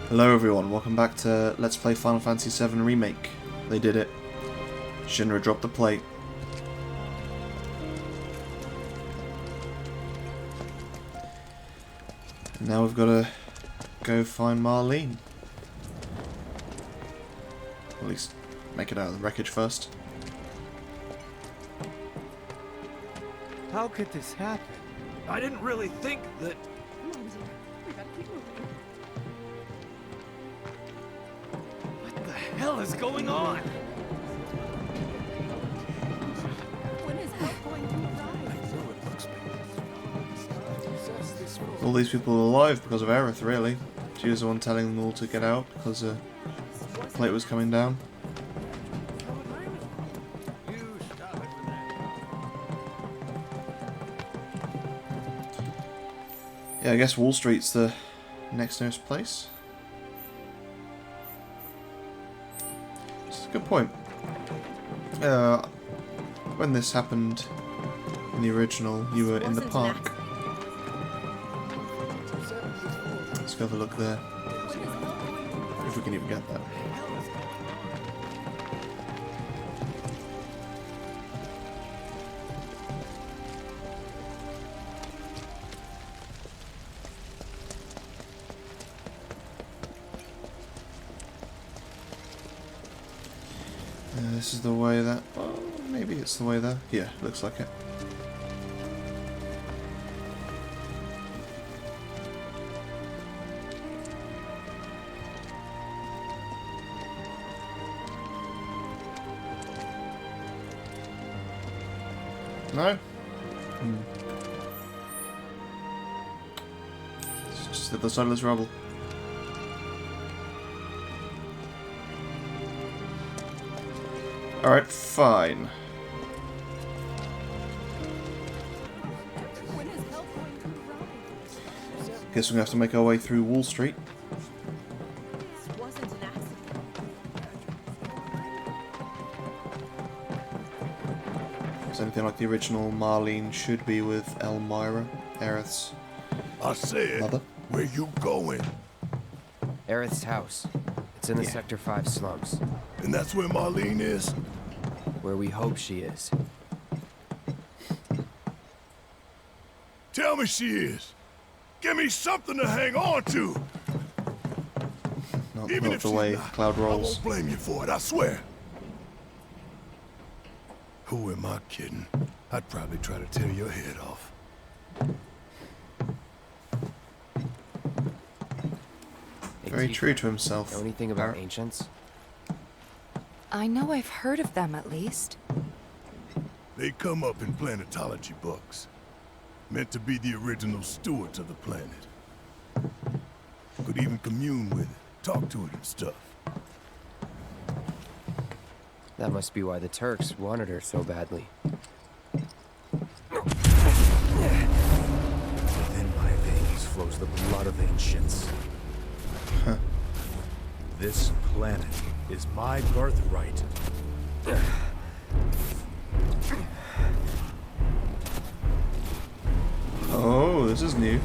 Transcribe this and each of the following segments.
Hello everyone, welcome back to Let's Play Final Fantasy VII Remake. They did it. Shinra dropped the plate. And now we've got to go find Marlene. At least make it out of the wreckage first. How could this happen? I didn't really think that... We gotta keep moving. What the hell is going on? When is help going to arrive? All these people are alive because of Aerith, really. She was the one telling them all to get out because the plate was coming down. Yeah, I guess Wall Street's the next nearest place. It's a good point. When this happened in the original, you were in the park. Let's go have a look there. If we can even get that. This is the way that... well, maybe it's the way there. Yeah, looks like it. No? It's just the other side of this rubble. Alright, fine. When is help going to arrive? Guess we're gonna have to make our way through Wall Street. This wasn't an accident. It's anything like the original, Marlene should be with Elmira, Aerith's I said, mother. where you going? Aerith's house. It's in the Sector 5 slums, And that's where Marlene is? where we hope she is. Tell me she is. Give me something to hang on to. Not Even the if she's way not, Cloud I rolls. won't blame you for it, I swear. Who am I kidding? I'd probably try to tear your head off. Hey, Very Tifa, true to himself. Know anything about ancients? I know I've heard of them at least. They come up in planetology books. Meant to be the original stewards of the planet. Could even commune with it, talk to it and stuff. That must be why the Turks wanted her so badly. Within my veins flows the blood of ancients. This planet is my birthright. Oh, this is new.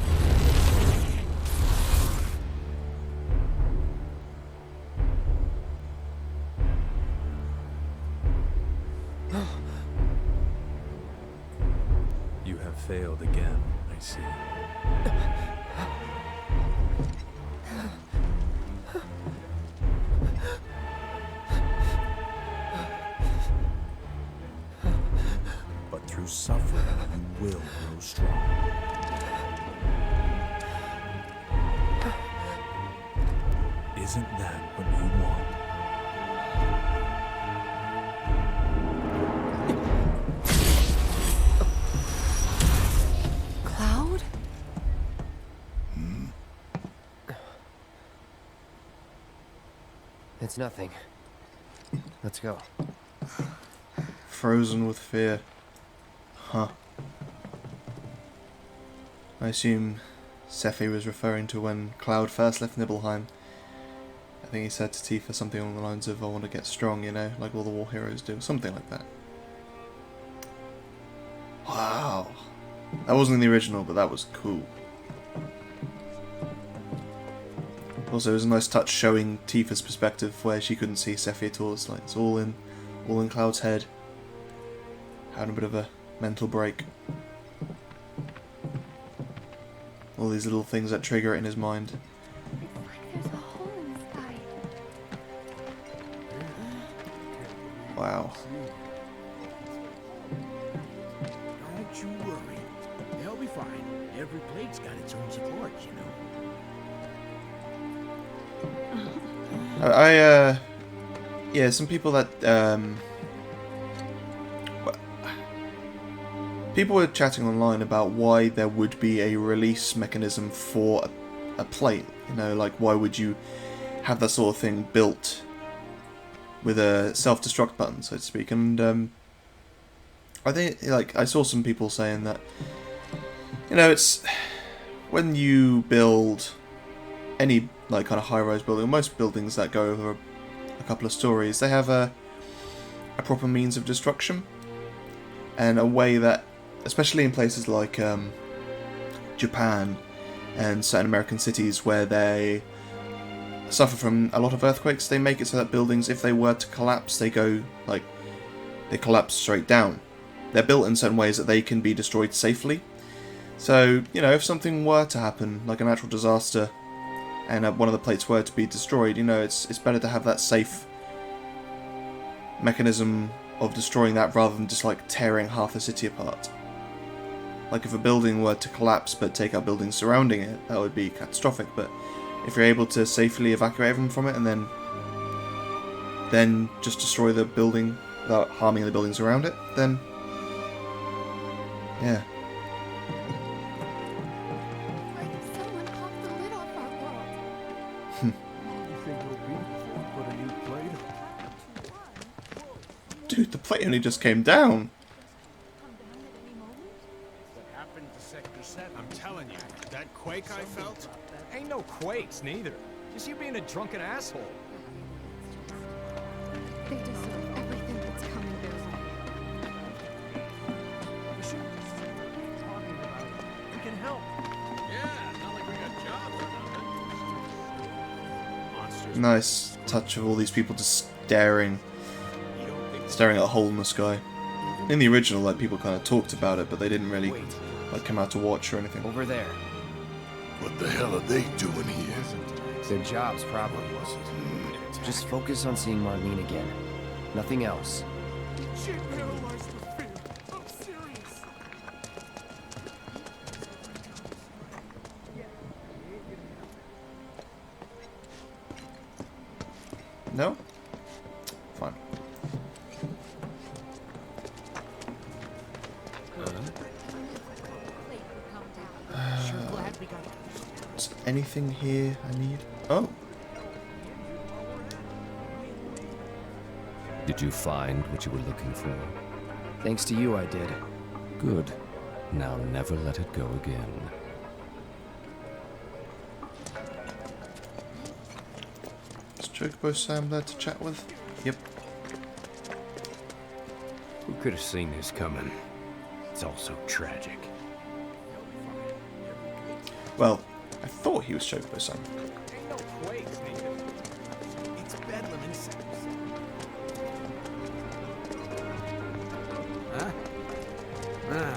You have failed again, I see. But through suffering, you will grow strong. Isn't that what you want? Cloud? It's nothing. Let's go. Frozen with fear. Huh. I assume Sephi was referring to when Cloud first left Nibelheim. I think he said to Tifa something along the lines of, I want to get strong, you know, like all the war heroes do. Something like that. Wow. That wasn't in the original, but that was cool. Also, it was a nice touch showing Tifa's perspective where she couldn't see Sephi at all. It's like it's all in Cloud's head. Having a bit of a mental break. All these little things that trigger it in his mind. It's like there's a hole in the sky. Wow. Don't you worry. They'll be fine. Every plate's got its own supports, you know. Yeah, some people that, people were chatting online about why there would be a release mechanism for a plate. You know, like why would you have that sort of thing built with a self-destruct button, so to speak? And I think, like, I saw some people saying that, you know, it's when you build any like kind of high-rise building, most buildings that go over a couple of stories, they have a proper means of destruction, and a way that, especially in places like Japan and certain American cities where they suffer from a lot of earthquakes, they make it so that buildings, if they were to collapse, they collapse straight down. They're built in certain ways that they can be destroyed safely. So, you know, if something were to happen, like a natural disaster, and one of the plates were to be destroyed, you know, it's better to have that safe mechanism of destroying that rather than just like tearing half the city apart. Like if a building were to collapse but take out buildings surrounding it, that would be catastrophic. But if you're able to safely evacuate everyone from it and then just destroy the building without harming the buildings around it, then yeah. Like someone popped the lid off our world. How long do you think it'll be before we put a new plate on? Dude, the plate only just came down. Come down at any moment. What happened to Sector 7? I'm telling you, that quake I felt, ain't no quakes neither. Just you being a drunken asshole. They deserve everything that's coming their way. We should be talking about it. We can help. Yeah, not like we got jobs or nothing. Monsters. Nice touch of all these people just staring at a hole in the sky. In the original, like, people kind of talked about it, but they didn't really like come out to watch or anything. Over there. What the hell are they doing here? Their jobs, probably. Just focus on seeing Marlene again. Nothing else. She paralyzed with fear. I'm serious. No? Fine. Sure glad we got it. Is anything here I need? Oh! Did you find what you were looking for? Thanks to you, I did. Good. Now never let it go again. Is Chocobo Sam there to chat with? Yep. Who could have seen this coming? It's all so tragic. Well, I thought he was Chocobo Sam. Ain't no quakes neither. It's bedlam in Sector 7. Huh?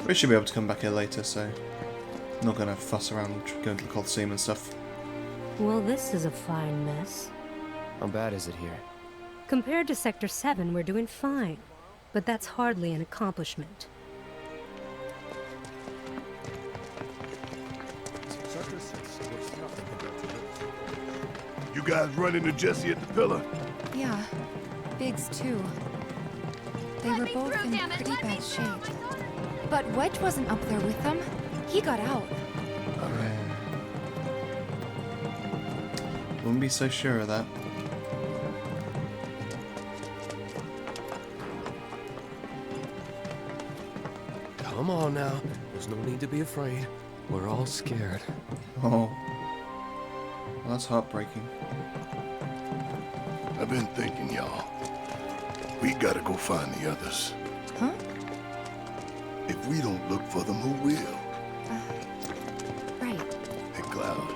We should be able to come back here later, so I'm not gonna fuss around going to the Coliseum and stuff. Well, this is a fine mess. How bad is it here? Compared to Sector 7, we're doing fine. But that's hardly an accomplishment. You guys run into Jesse at the pillar? Yeah, Biggs too. They were both in pretty bad shape. But Wedge wasn't up there with them. He got out. Wouldn't be so sure of that. Come on now. There's no need to be afraid. We're all scared. Oh. Well, that's heartbreaking. I've been thinking, y'all. We gotta go find the others. Huh? If we don't look for them, who will? Right. Hey, Cloud.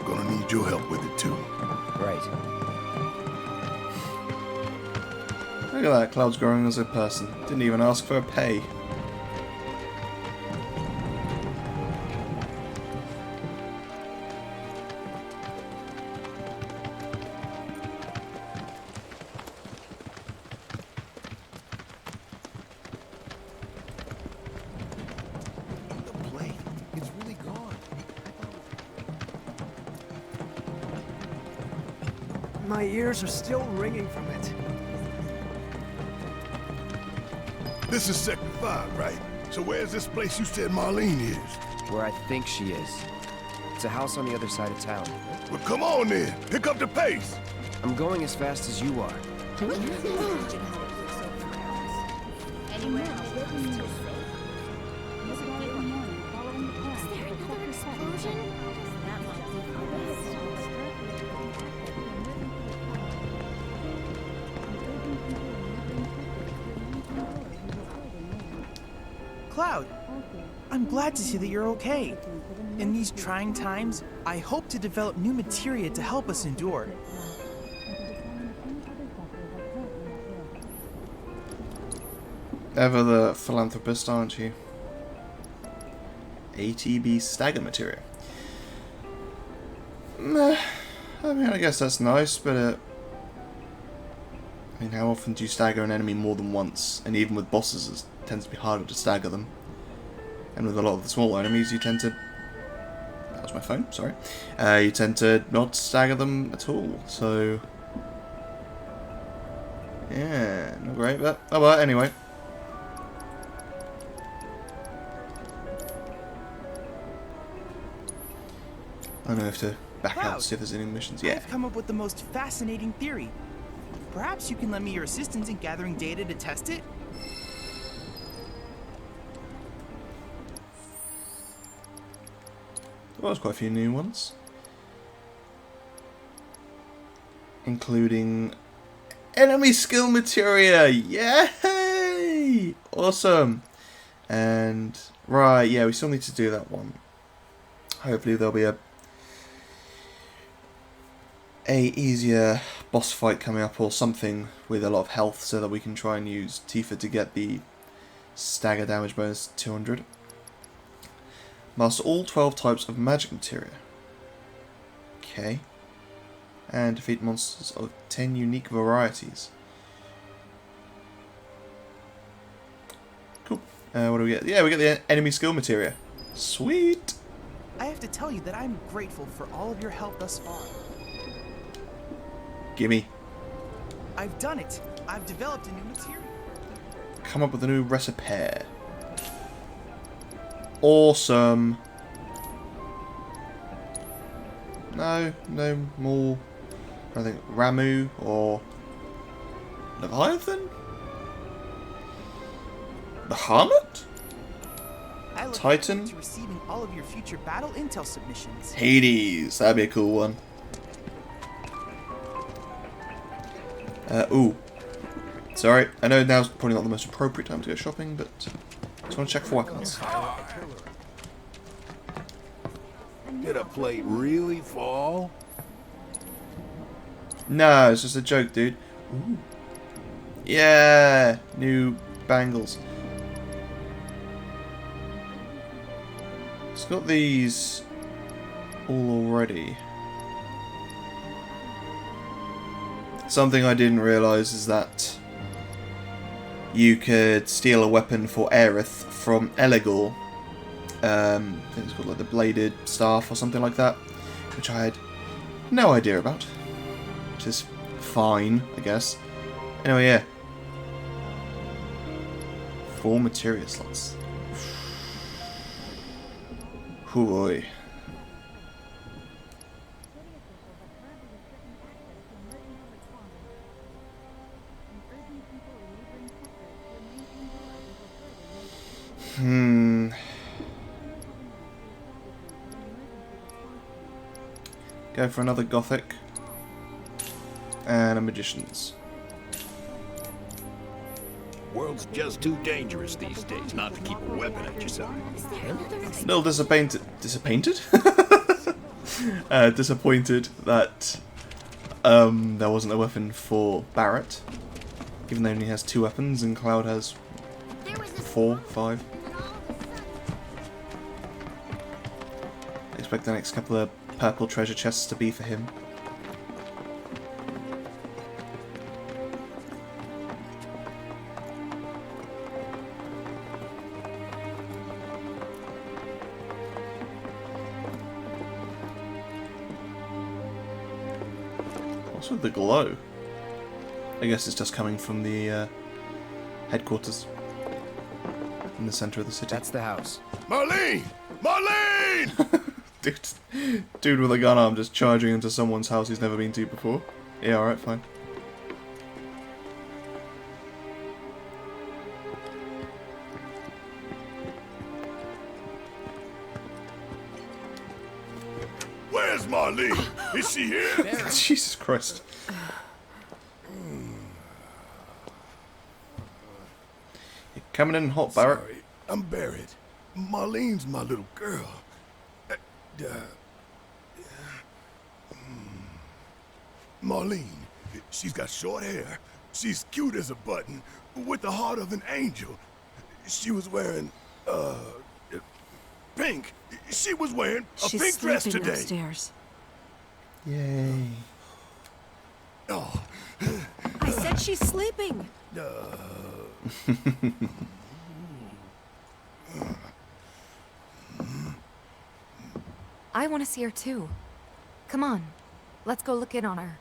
Gonna need your help with it, too. Right. Look at that, Cloud's growing as a person. Didn't even ask for a pay. The plate. It's really gone. My ears are still ringing from it. This is Sector 5, right? So where's this place you said Marlene is? Where I think she is. It's a house on the other side of town. Well, come on then. Pick up the pace. I'm going as fast as you are. Cloud, I'm glad to see that you're okay. In these trying times, I hope to develop new materia to help us endure. Ever the philanthropist, aren't you? ATB stagger materia. Meh. I mean, I guess that's nice, but I mean, how often do you stagger an enemy more than once? And even with bosses, it tends to be harder to stagger them. And with a lot of the smaller enemies, you tend to... That was my phone, sorry. You tend to not stagger them at all, so... Yeah, not great, but... Oh well, anyway. I know I have to back out to see if there's any missions. Yeah. I've come up with the most fascinating theory. Perhaps you can lend me your assistance in gathering data to test it? Well, there's quite a few new ones. Including enemy skill materia! Yay! Awesome! And, right, yeah, we still need to do that one. Hopefully there'll be a easier boss fight coming up or something with a lot of health so that we can try and use Tifa to get the stagger damage bonus 200. Master all 12 types of magic materia. Okay. And defeat monsters of 10 unique varieties. Cool. What do we get? Yeah, we get the enemy skill materia. Sweet! I have to tell you that I'm grateful for all of your help thus far. Gimme. I've done it. I've developed a new material. Come up with a new recipe. Awesome. No more. I think Ramu or Leviathan? Bahamut? I look Titan? forward to receiving all of your future battle intel submissions. Hades, that'd be a cool one. Ooh. Sorry, I know now's probably not the most appropriate time to go shopping, but just want to check for weapons. Did a plate really fall? No, it's just a joke, dude. Ooh. Yeah, new bangles. It's got these all already. Something I didn't realise is that you could steal a weapon for Aerith from Eligor. I think it's called like the Bladed Staff or something like that, which I had no idea about. Which is fine, I guess. Anyway, yeah. 4 materia slots. Hoo boy. Go for another Gothic. And a Magician's. World world's just too dangerous these days not to keep a weapon at your side. A little disappointed. Disappointed? Disappointed that there wasn't a weapon for Barrett, given that he only has 2 weapons and Cloud has 4, 5. I expect the next couple of purple treasure chests to be for him. What's with the glow? I guess it's just coming from the headquarters in the center of the city. That's the house. Marlene! Marlene! Dude with a gun arm just charging into someone's house he's never been to before. Yeah, alright, fine. Where's Marlene? Is she here? Jesus Christ. You're coming in hot, Barrett. Sorry, I'm Barrett. Marlene's my little girl. Marlene, she's got short hair. She's cute as a button, with the heart of an angel. She was wearing, pink. She was wearing a pink dress today. Upstairs. Yay. Oh. I said she's sleeping. I want to see her too. Come on, let's go look in on her.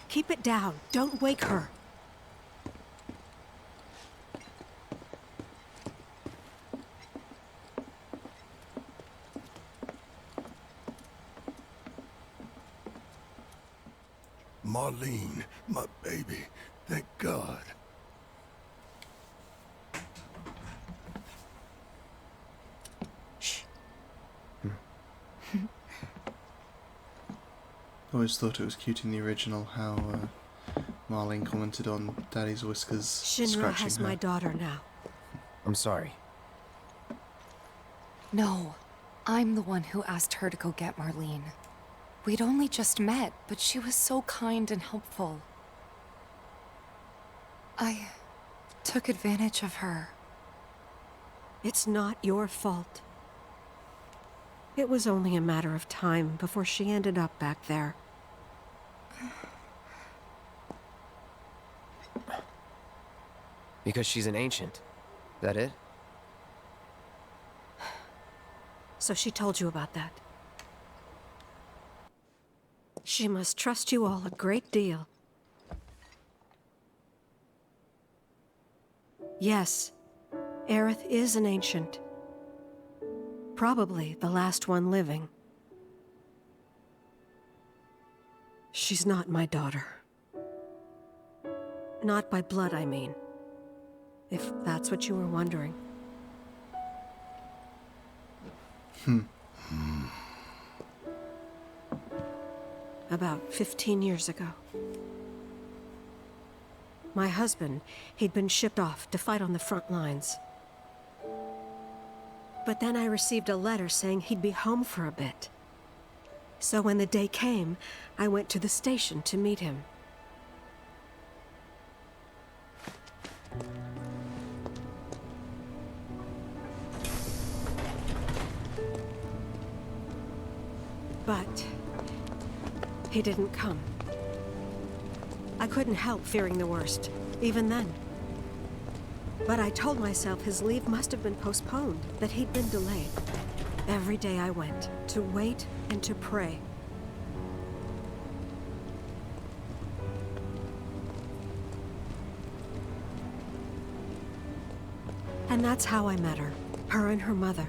Keep it down. Don't wake her. Marlene, my baby. Thank God. Shh. I always thought it was cute in the original how Marlene commented on Daddy's whiskers Shinra scratching has her. my daughter now. I'm sorry. No, I'm the one who asked her to go get Marlene. We'd only just met, but she was so kind and helpful. I took advantage of her. It's not your fault. It was only a matter of time before she ended up back there. Because she's an ancient. That it? So she told you about that. She must trust you all a great deal. Yes, Aerith is an ancient. Probably the last one living. She's not my daughter. Not by blood, I mean. If that's what you were wondering. About 15 years ago. My husband, he'd been shipped off to fight on the front lines. But then I received a letter saying he'd be home for a bit. So when the day came, I went to the station to meet him. But he didn't come. I couldn't help fearing the worst, even then. But I told myself his leave must have been postponed, that he'd been delayed. Every day I went, to wait and to pray. And that's how I met her and her mother.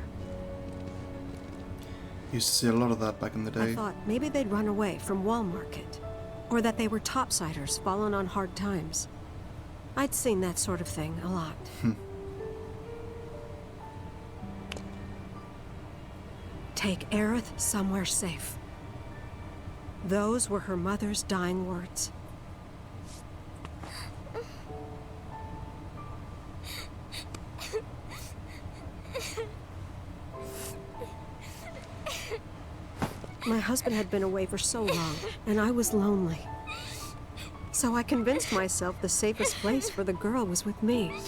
Used to see a lot of that back in the day. I thought maybe they'd run away from Wall Market, or that they were topsiders fallen on hard times. I'd seen that sort of thing a lot. Take Aerith somewhere safe. Those were her mother's dying words. My husband had been away for so long, and I was lonely. So I convinced myself the safest place for the girl was with me.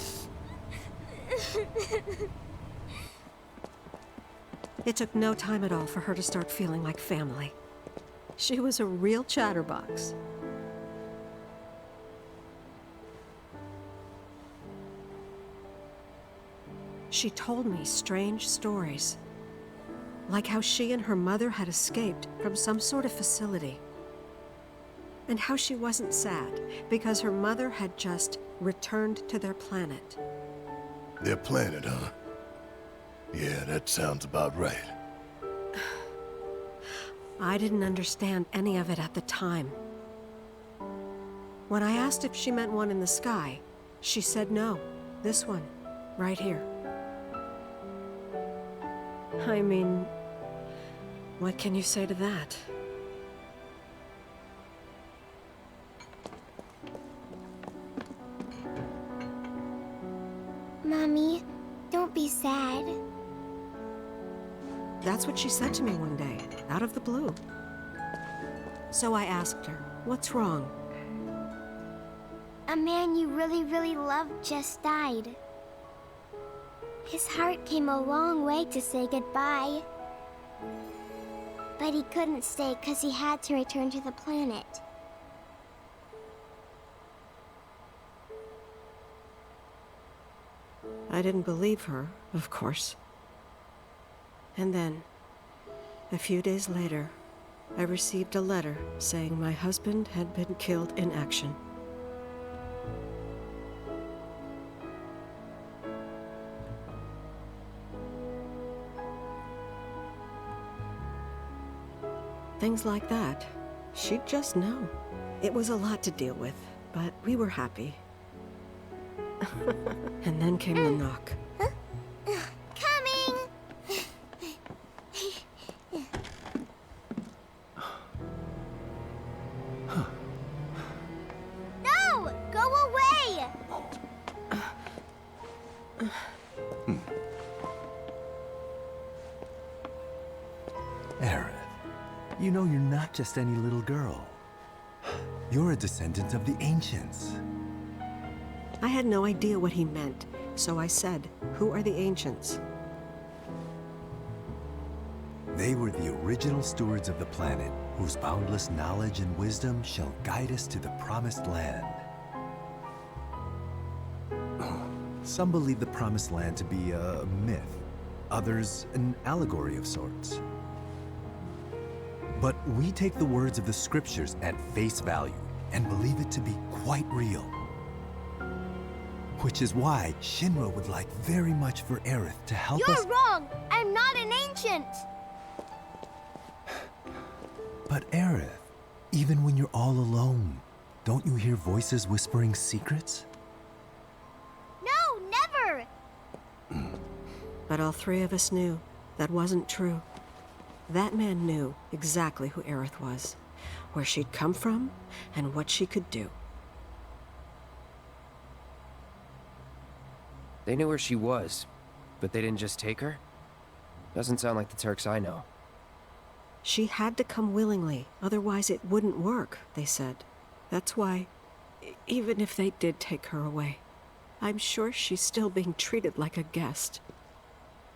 It took no time at all for her to start feeling like family. She was a real chatterbox. She told me strange stories, like how she and her mother had escaped from some sort of facility, and how she wasn't sad because her mother had just returned to their planet. Their planet, huh? Yeah, that sounds about right. I didn't understand any of it at the time. When I asked if she meant one in the sky, she said no. This one, right here. I mean, what can you say to that? Mommy, don't be sad. That's what she said to me one day, out of the blue. So I asked her, what's wrong? A man you really, really loved just died. His heart came a long way to say goodbye. But he couldn't stay because he had to return to the planet. I didn't believe her, of course. And then, a few days later, I received a letter saying my husband had been killed in action. Things like that, she'd just know. It was a lot to deal with, but we were happy. And then came the knock. Coming! No! Go away! Aerith, you know you're not just any little girl. You're a descendant of the ancients. I had no idea what he meant, so I said, "Who are the ancients?" They were the original stewards of the planet, whose boundless knowledge and wisdom shall guide us to the promised land. Some believe the promised land to be a myth, others an allegory of sorts. But we take the words of the scriptures at face value and believe it to be quite real. Which is why Shinra would like very much for Aerith to help us— You're wrong! I'm not an ancient! But Aerith, even when you're all alone, don't you hear voices whispering secrets? No, never! But all three of us knew that wasn't true. That man knew exactly who Aerith was, where she'd come from, and what she could do. They knew where she was, but they didn't just take her? Doesn't sound like the Turks I know. She had to come willingly, otherwise it wouldn't work, they said. That's why, even if they did take her away, I'm sure she's still being treated like a guest.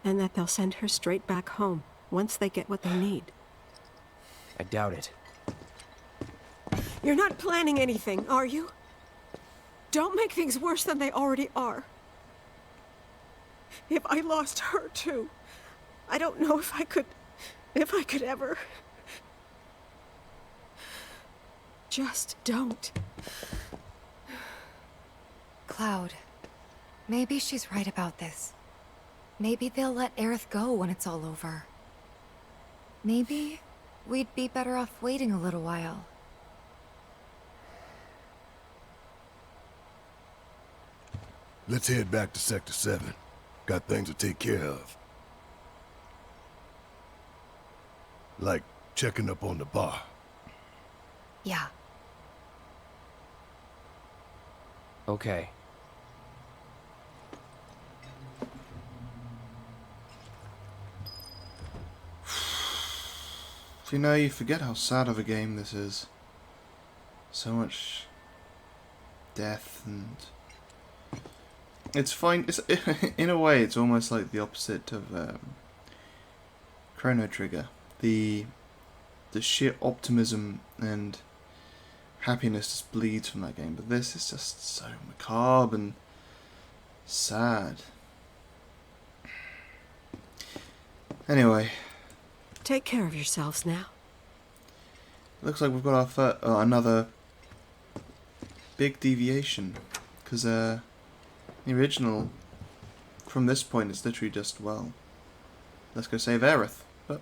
And that they'll send her straight back home, once they get what they need. I doubt it. You're not planning anything, are you? Don't make things worse than they already are. If I lost her too, I don't know if I could ever. Just don't. Cloud, maybe she's right about this. Maybe they'll let Aerith go when it's all over. Maybe we'd be better off waiting a little while. Let's head back to Sector 7. Got things to take care of. Like checking up on the bar. Yeah. Okay. You know, you forget how sad of a game this is. So much death, and it's fine. It's in a way, it's almost like the opposite of Chrono Trigger. The sheer optimism and happiness just bleeds from that game, but this is just so macabre and sad. Anyway, take care of yourselves now. Looks like we've got our another big deviation, because the original, from this point, it's literally just, well, let's go save Aerith. But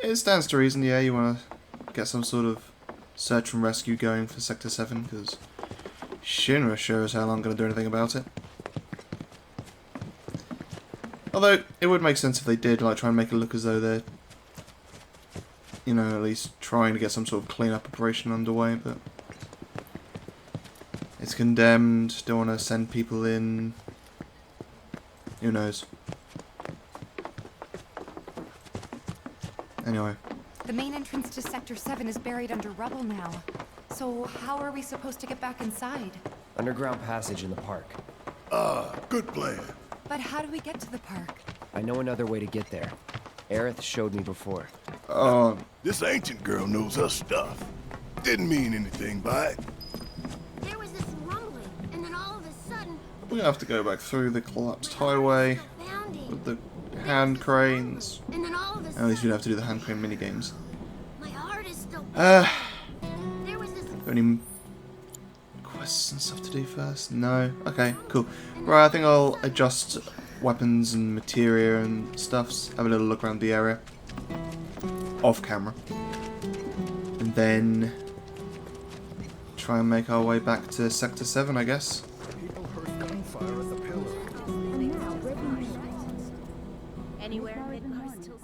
it stands to reason, yeah, you want to get some sort of search and rescue going for Sector 7, because Shinra sure as hell aren't going to do anything about it. Although, it would make sense if they did, like, try and make it look as though they're, you know, at least trying to get some sort of clean-up operation underway, but it's condemned, don't want to send people in, who knows. Anyway. The main entrance to Sector 7 is buried under rubble now. So how are we supposed to get back inside? Underground passage in the park. Ah, good plan. But how do we get to the park? I know another way to get there. Aerith showed me before. This ancient girl knows her stuff. Didn't mean anything by it. There was this rumbling, and then all of a sudden... We're gonna have to go back through the collapsed highway with the hand cranes. And then all of a At sudden... least we don't have to do the hand crane minigames. My heart is still... There was this... Any quests and stuff to do first? No? Okay, cool. Right, I think I'll adjust weapons and materia and stuffs. Have a little look around the area. Off camera. And then try and make our way back to Sector 7, I guess. People heard gunfire at the pillar. Anywhere mid-Mars till